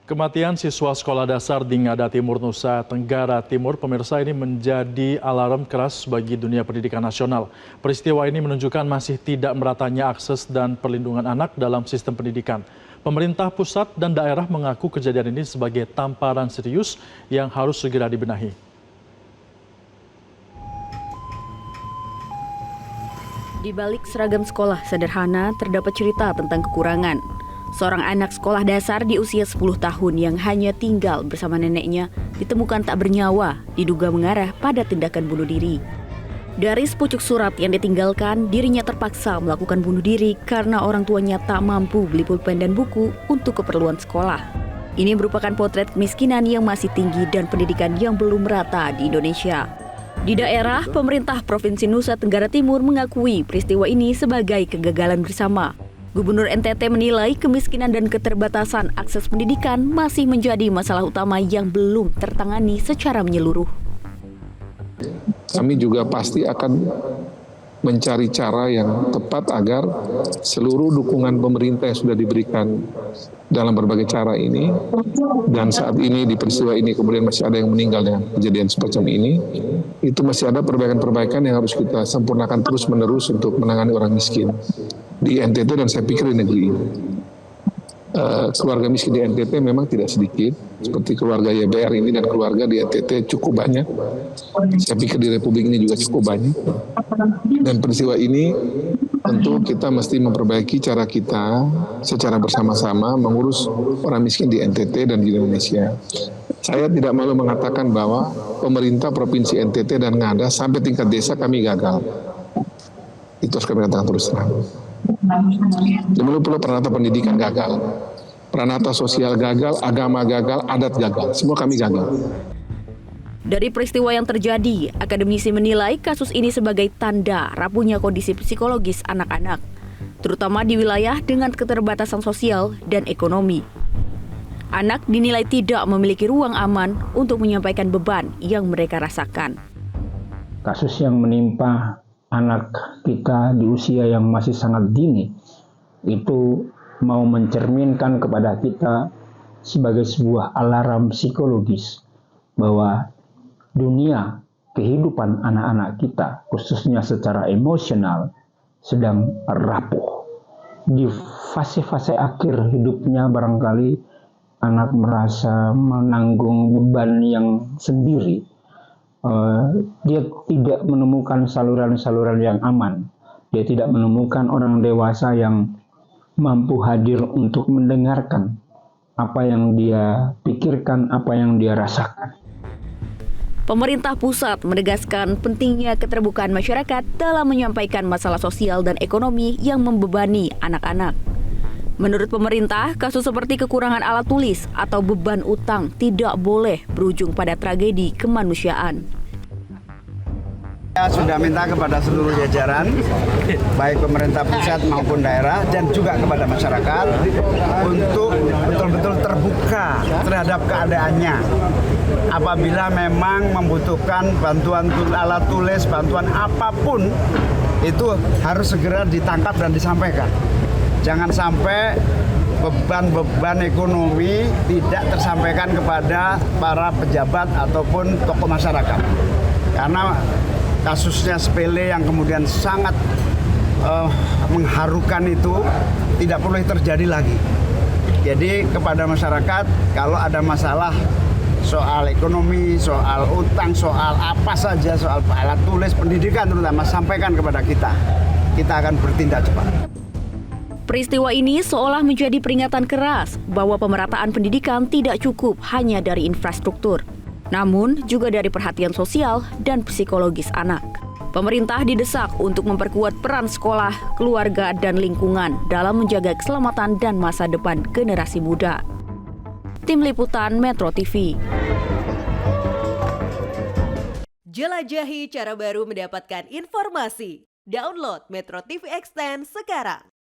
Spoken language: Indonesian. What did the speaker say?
Kematian siswa sekolah dasar di Ngada Timur, Nusa Tenggara Timur, pemirsa, ini menjadi alarm keras bagi dunia pendidikan nasional. Peristiwa ini menunjukkan masih tidak meratanya akses dan perlindungan anak dalam sistem pendidikan. Pemerintah pusat dan daerah mengaku kejadian ini sebagai tamparan serius yang harus segera dibenahi. Di balik seragam sekolah sederhana terdapat cerita tentang kekurangan. Seorang anak sekolah dasar di usia 10 tahun yang hanya tinggal bersama neneknya ditemukan tak bernyawa, diduga mengarah pada tindakan bunuh diri. Dari sepucuk surat yang ditinggalkan, dirinya terpaksa melakukan bunuh diri karena orang tuanya tak mampu beli pulpen dan buku untuk keperluan sekolah. Ini merupakan potret kemiskinan yang masih tinggi dan pendidikan yang belum merata di Indonesia. Di daerah, pemerintah Provinsi Nusa Tenggara Timur mengakui peristiwa ini sebagai kegagalan bersama. Gubernur NTT menilai kemiskinan dan keterbatasan akses pendidikan masih menjadi masalah utama yang belum tertangani secara menyeluruh. Kami juga pasti akan mencari cara yang tepat agar seluruh dukungan pemerintah yang sudah diberikan dalam berbagai cara ini, dan saat ini di peristiwa ini kemudian masih ada yang meninggal dengan kejadian semacam ini, itu masih ada perbaikan-perbaikan yang harus kita sempurnakan terus-menerus untuk menangani orang miskin di NTT dan saya pikir di negeri ini. Keluarga miskin di NTT memang tidak sedikit, seperti keluarga YBR ini dan keluarga di NTT cukup banyak. Saya pikir di Republik ini juga cukup banyak. Dan peristiwa ini tentu kita mesti memperbaiki cara kita secara bersama-sama mengurus orang miskin di NTT dan di Indonesia. Saya tidak malu mengatakan bahwa pemerintah Provinsi NTT dan Ngada sampai tingkat desa kami gagal. Itu harus kami katakan terus terang. Dulu peranata pendidikan gagal, peranata sosial gagal, agama gagal, adat gagal, semua kami gagal. Dari peristiwa yang terjadi, akademisi menilai kasus ini sebagai tanda rapuhnya kondisi psikologis anak-anak, terutama di wilayah dengan keterbatasan sosial dan ekonomi. Anak dinilai tidak memiliki ruang aman untuk menyampaikan beban yang mereka rasakan. Kasus yang menimpa anak kita di usia yang masih sangat dini itu mau mencerminkan kepada kita sebagai sebuah alarm psikologis bahwa dunia kehidupan anak-anak kita khususnya secara emosional sedang rapuh. Di fase-fase akhir hidupnya barangkali anak merasa menanggung beban yang sendiri. Dia tidak menemukan saluran-saluran yang aman. Dia tidak menemukan orang dewasa yang mampu hadir untuk mendengarkan apa yang dia pikirkan, apa yang dia rasakan. Pemerintah pusat menegaskan pentingnya keterbukaan masyarakat dalam menyampaikan masalah sosial dan ekonomi yang membebani anak-anak. Menurut pemerintah, kasus seperti kekurangan alat tulis atau beban utang tidak boleh berujung pada tragedi kemanusiaan. Saya sudah minta kepada seluruh jajaran, baik pemerintah pusat maupun daerah, dan juga kepada masyarakat untuk betul-betul terbuka terhadap keadaannya. Apabila memang membutuhkan bantuan alat tulis, bantuan apapun, itu harus segera ditangkap dan disampaikan. Jangan sampai beban-beban ekonomi tidak tersampaikan kepada para pejabat ataupun tokoh masyarakat. Karena kasusnya sepele yang kemudian sangat mengharukan itu tidak boleh terjadi lagi. Jadi kepada masyarakat, kalau ada masalah soal ekonomi, soal utang, soal apa saja, soal alat tulis, pendidikan terutama, sampaikan kepada kita. Kita akan bertindak cepat. Peristiwa ini seolah menjadi peringatan keras bahwa pemerataan pendidikan tidak cukup hanya dari infrastruktur, namun juga dari perhatian sosial dan psikologis anak. Pemerintah didesak untuk memperkuat peran sekolah, keluarga, dan lingkungan dalam menjaga keselamatan dan masa depan generasi muda. Tim Liputan Metro TV. Jelajahi cara baru mendapatkan informasi. Download Metro TV Extend sekarang.